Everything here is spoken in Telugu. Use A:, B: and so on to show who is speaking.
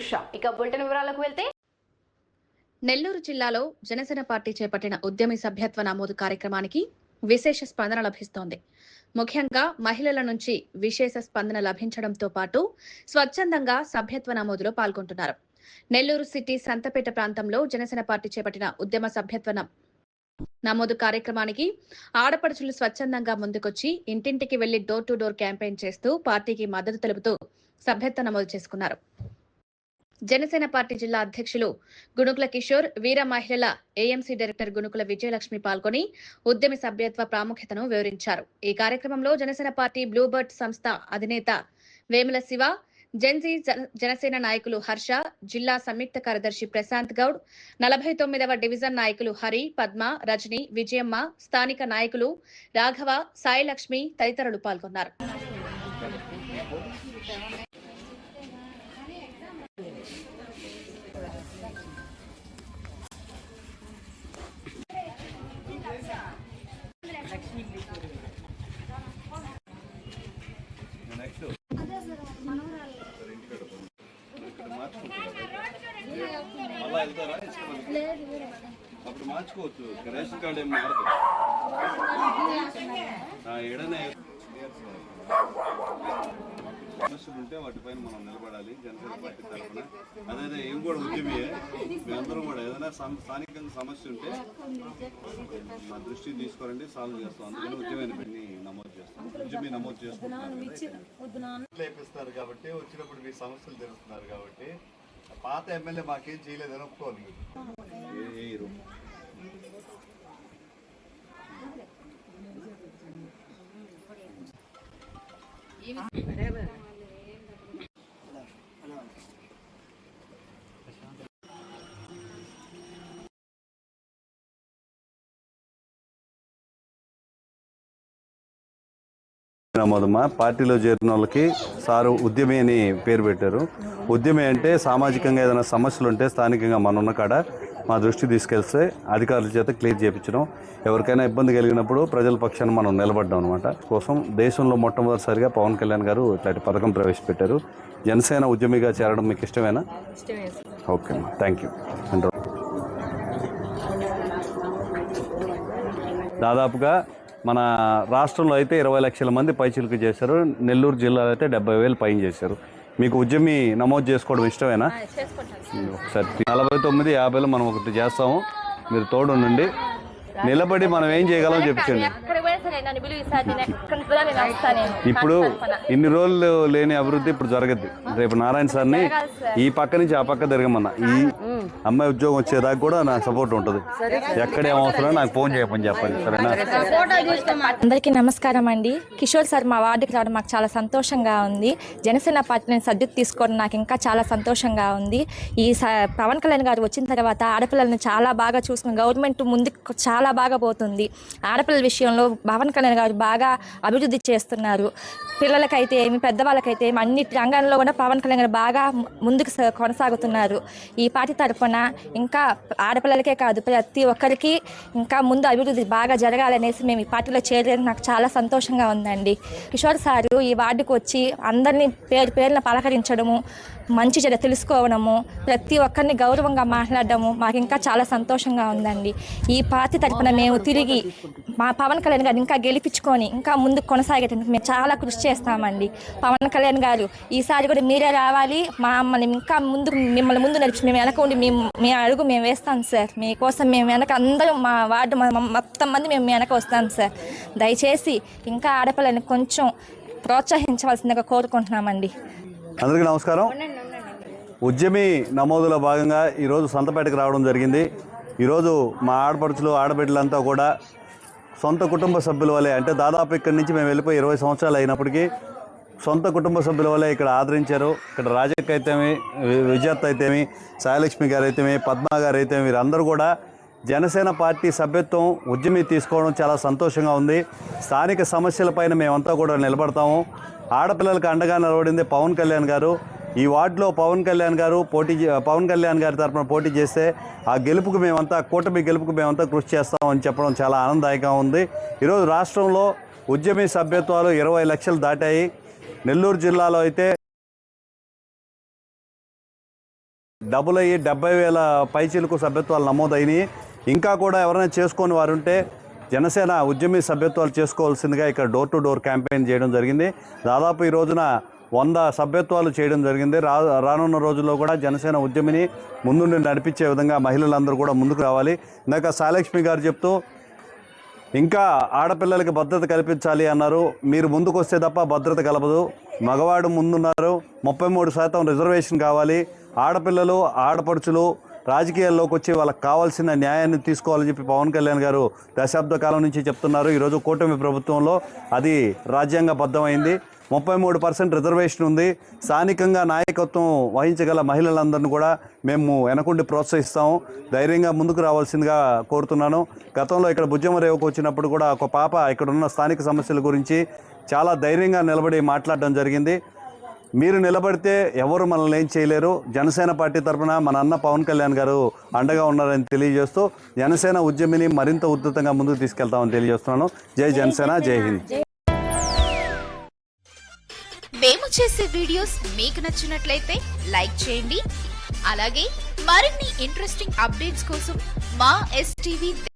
A: ఉషా. ఇక బులెటిన్ వివరాలకు వెళ్తే
B: నెల్లూరు జిల్లాలో జనసేన పార్టీ చేపట్టిన ఉద్యమి సభ్యత్వ నమోదు కార్యక్రమానికి విశేష స్పందన లభిస్తోంది. ముఖ్యంగా మహిళల నుంచి విశేష స్పందన లభించడంతో పాటు స్వచ్ఛందంగా సభ్యత్వ నమోదులో పాల్గొంటున్నారు. నెల్లూరు సిటీ సంతపేట ప్రాంతంలో జనసేన పార్టీ చేపట్టిన ఉద్యమ సభ్యత్వ నమోదు కార్యక్రమానికి ఆడపడుచులు స్వచ్ఛందంగా ముందుకొచ్చి ఇంటింటికి వెళ్లి డోర్ టు డోర్ క్యాంపెయిన్ చేస్తూ పార్టీకి మద్దతు తెలుపుతూ సభ్యత్వ నమోదు చేసుకున్నారు. జనసేన పార్టీ జిల్లా అధ్యక్షులు గుణుకుల కిషోర్, వీర మహిళల ఏఎంసీ డైరెక్టర్ గుణుకుల విజయలక్ష్మి పాల్గొని ఉద్యమి సభ్యత్వ ప్రాముఖ్యతను వివరించారు. ఈ కార్యక్రమంలో జనసేన పార్టీ బ్లూబర్డ్ సంస్థ అధినేత వేముల శివ, జెన్జీ జనసేన నాయకులు హర్ష, జిల్లా సంయుక్త కార్యదర్శి ప్రశాంత్ గౌడ్, 49వ డివిజన్ నాయకులు హరి, పద్మ, రజని, విజయమ్మ, స్థానిక నాయకులు రాఘవ, సాయిలక్ష్మి తదితరులు పాల్గొన్నారు.
C: అప్పుడు మార్చుకోవచ్చు. రేషన్ కార్డు ఏం మారదు. ఏడనే సమస్యలు ఉంటే వాటిపైన మనం నిలబడాలి జనసేన పార్టీ తరఫున. అదే ఏం కూడా ఉద్యమే, మేమందరం కూడా ఏదైనా స్థానికంగా సమస్య ఉంటే మా దృష్టికి తీసుకోరండి, సాల్వ్ చేస్తాం. అందుకని ఉద్యమాన్ని నమోదు చేస్తాం. ఉద్యమి నమోదు చేసుకుంటున్నారు కాబట్టి వచ్చినప్పుడు మీ సమస్యలు తెలుస్తున్నారు కాబట్టి పాత ఎమ్మెల్యే మాకేం చేయలేదని ఒప్పుకోవాలి. నమోదమ్మా పార్టీలో చేరిన వాళ్ళకి సారు ఉద్యమి అని పేరు పెట్టారు. ఉద్యమి అంటే సామాజికంగా ఏదైనా సమస్యలు ఉంటే స్థానికంగా మన ఉన్న కాడ మా దృష్టి తీసుకెళ్తే అధికారుల చేత క్లియర్ చేయించడం, ఎవరికైనా ఇబ్బంది కలిగినప్పుడు ప్రజల పక్షాన మనం నిలబడ్డాం అనమాట. కోసం దేశంలో మొట్టమొదటిసారిగా పవన్ కళ్యాణ్ గారు ఇట్లాంటి పథకం ప్రవేశపెట్టారు. జనసేన ఉద్యమిగా చేరడం మీకు ఇష్టమేనా? ఓకే అమ్మా, థ్యాంక్ యూ. దాదాపుగా మన రాష్ట్రంలో అయితే 20 లక్షల మంది పైచిలుకు చేశారు. నెల్లూరు జిల్లాలో అయితే 70,000 పైన చేశారు. మీకు ఉద్యమి నమోదు చేసుకోవడం ఇష్టమేనా? ఒకసారి 49, 50లో మనం ఒకటి చేస్తాము. మీరు తోడు ఉండండి, నిలబడి మనం ఏం చేయగలం చెప్పించండి. ఇప్పుడు ఇన్ని రోజులు లేని అభివృద్ధి ఇప్పుడు జరగద్ది. రేపు నారాయణ సార్ని ఈ పక్క నుంచి ఆ పక్క తిరగమన్నా, ఈ అమ్మాయి ఉద్యోగం వచ్చేదాకా కూడా నాకు సపోర్ట్ ఉంటుంది. ఎక్కడే అవసరం నాకు ఫోన్ చేయమని చెప్పండి, సరేనా?
D: అందరికీ నమస్కారం అండి. కిషోర్ సార్ మా వార్డుకి రావడం మాకు చాలా సంతోషంగా ఉంది. జనసేన పార్టీని సర్దుకు తీసుకోవడం నాకు ఇంకా చాలా సంతోషంగా ఉంది. ఈ పవన్ కళ్యాణ్ గారు వచ్చిన తర్వాత ఆడపిల్లలను చాలా బాగా చూసుకుని గవర్నమెంట్ ముందుకు చాలా బాగా పోతుంది. ఆడపిల్లల విషయంలో పవన్ కళ్యాణ్ గారు బాగా అభివృద్ధి చేస్తున్నారు. పిల్లలకైతే ఏమి, పెద్దవాళ్ళకైతే ఏమి, అన్ని రంగాల్లో కూడా పవన్ కళ్యాణ్ గారు బాగా ముందుకు కొనసాగుతున్నారు. ఈ పార్టీ తరఫున ఇంకా ఆడపిల్లలకే కాదు ప్రతి ఒక్కరికి ఇంకా ముందు అభివృద్ధి బాగా జరగాలనేసి మేము ఈ పార్టీలో చేరేది నాకు చాలా సంతోషంగా ఉందండి. కిషోర్ సారు ఈ వార్డుకు వచ్చి అందరినీ పేరున పలకరించడము, మంచి చెడు తెలుసుకోవడము, ప్రతి ఒక్కరిని గౌరవంగా మాట్లాడడము మాకు ఇంకా చాలా సంతోషంగా ఉందండి. ఈ పార్టీ తరఫున మేము తిరిగి మా పవన్ కళ్యాణ్ గారు ఇంకా గెలిపించుకొని ఇంకా ముందుకు కొనసాగేటందుకు మేము చాలా కృషి చేస్తామండి. పవన్ కళ్యాణ్ గారు ఈసారి కూడా మీరే రావాలి, మమ్మల్ని ఇంకా మిమ్మల్ని ముందు నడిచి మేము వెనక ఉండి మీ అడుగు మేము వేస్తాం సార్. మీకోసం మేము వెనక అందరం మా వార్డు మొత్తం మంది మేము వెనక వస్తాం సార్. దయచేసి ఇంకా ఆడపిల్లని కొంచెం ప్రోత్సహించవలసిందిగా కోరుకుంటున్నామండి.
C: అందరికీ నమస్కారం. ఉద్యమి నమోదులో భాగంగా ఈరోజు సంతపేటకు రావడం జరిగింది. ఈరోజు మా ఆడపడుచులు ఆడబిడ్డలంతా కూడా సొంత కుటుంబ సభ్యుల వల్లే, అంటే దాదాపు ఇక్కడి నుంచి మేము వెళ్ళిపోయి 20 సంవత్సరాలు అయినప్పటికీ సొంత కుటుంబ సభ్యుల వల్లే ఇక్కడ ఆదరించారు. ఇక్కడ రాజక్ అయితేమి, విజయత్ అయితేమి, సాయిలక్ష్మి గారు అయితేమి, పద్మ గారు అయితేమి, వీరందరూ కూడా జనసేన పార్టీ సభ్యత్వం ఉద్యమి తీసుకోవడం చాలా సంతోషంగా ఉంది. స్థానిక సమస్యలపైన మేమంతా కూడా నిలబడతాము. ఆడపిల్లలకు అండగా నిలబడింది పవన్ కళ్యాణ్ గారు. ఈ వార్డులో పవన్ కళ్యాణ్ గారి తరఫున పోటీ చేస్తే ఆ గెలుపుకు మేమంతా, కూటమి గెలుపుకు మేమంతా కృషి చేస్తామని చెప్పడం చాలా ఆనందదాయకంగా ఉంది. ఈరోజు రాష్ట్రంలో ఉద్యమి సభ్యత్వాలు 20 లక్షలు దాటాయి. నెల్లూరు జిల్లాలో అయితే డబుల్ అయ్యి 70,000 పైచీలకు సభ్యత్వాలు నమోదైనవి. ఇంకా కూడా ఎవరైనా చేసుకొని వారు ఉంటే జనసేన ఉద్యమి సభ్యత్వాలు చేసుకోవాల్సిందిగా ఇక్కడ డోర్ టు డోర్ క్యాంపెయిన్ చేయడం జరిగింది. దాదాపు ఈ రోజున 100 సభ్యత్వాలు చేయడం జరిగింది. రానున్న రోజుల్లో కూడా జనసేన ఉద్యమిని ముందుండి నడిపించే విధంగా మహిళలందరూ కూడా ముందుకు రావాలి. ఇందాక సాలక్ష్మి గారు చెప్తూ ఇంకా ఆడపిల్లలకి భద్రత కల్పించాలి అన్నారు. మీరు ముందుకు వస్తే తప్ప భద్రత కలపదు. మగవాడు ముందున్నారు. 33% రిజర్వేషన్ కావాలి. ఆడపిల్లలు ఆడపడుచులు రాజకీయాల్లోకి వచ్చి వాళ్ళకి కావాల్సిన న్యాయాన్ని తీసుకోవాలని చెప్పి పవన్ కళ్యాణ్ గారు దశాబ్ద కాలం నుంచి చెప్తున్నారు. ఈరోజు కూటమి ప్రభుత్వంలో అది రాజ్యాంగబద్ధమైంది. 33% రిజర్వేషన్ ఉంది. స్థానికంగా నాయకత్వం వహించగల మహిళలందరినీ కూడా మేము వెనకుండి ప్రోత్సహిస్తాము. ధైర్యంగా ముందుకు రావాల్సిందిగా కోరుతున్నాను. గతంలో ఇక్కడ బుజ్జమరేవుకు వచ్చినప్పుడు కూడా ఒక పాప ఇక్కడ ఉన్న స్థానిక సమస్యల గురించి చాలా ధైర్యంగా నిలబడి మాట్లాడడం జరిగింది. మీరు నిలబడితే ఎవరు మనల్ని ఏం చేయలేరు. జనసేన పార్టీ తరఫున మన అన్న పవన్ కళ్యాణ్ గారు అండగా ఉన్నారని తెలియజేస్తూ జనసేన ఉద్యమిని మరింత ఉధృతంగా ముందుకు తీసుకెళ్తామని తెలియజేస్తున్నాను. జై జనసేన, జై హింద్.
E: మేము చేసే వీడియోస్ మీకు నచ్చినట్లయితే లైక్ చేయండి. అలాగే మరిన్ని ఇంట్రెస్టింగ్ అప్డేట్స్ కోసం మా STV